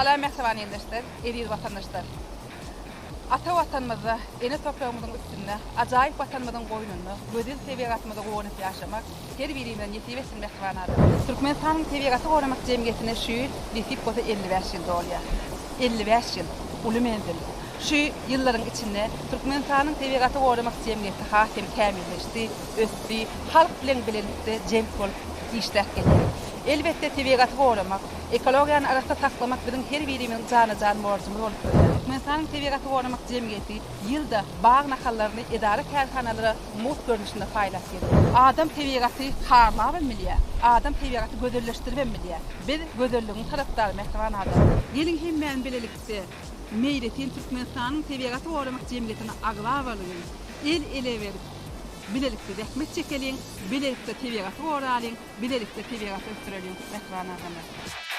Salam mehriban yerleşler, eriz vatandaşlar. Ata vatanımızda, ene toprağımızın üstünde, acayip vatanımızın koynunda, gözül tebigatımızda koğunup yaşamak, her birimden yetivesin mehribanıdır. Türkmenistan'ın tebigatı korumak cemiyetine şu lisip koza 55 yılda oluyor. 55 yıl, ulu menzil. Şu yılların içinde Türkmenistan'ın tebigatı korumak cemiyeti hatem kamilleşti, öttü, halk bilen bilelikte cem olup işlek geliyor. Elbette tebigatı korumak, ekologiyanın arasında saklamak bizim her birimizin can borcumuz olup duruyor. Türkmenistan'ın tebigatı korumak cemiyeti yılda bağ nakallarını idare kârhanalara mut görünüşünde paylaş ediyor. Adam tebigatı harlabilmeli, adam tebigatı gödürleştirmemeli. Bir gödürlüğün taraftarı mehribanıdır. Gelin hemmen bilelikte meyretin Türkmenistan'ın tebigatı korumak cemiyetine aglar varlığın, el ele verip bilelikte zahmet çekelin, bilelikte tebigatı koralın, bilelikte tebigatı östürelin mehribanıdır.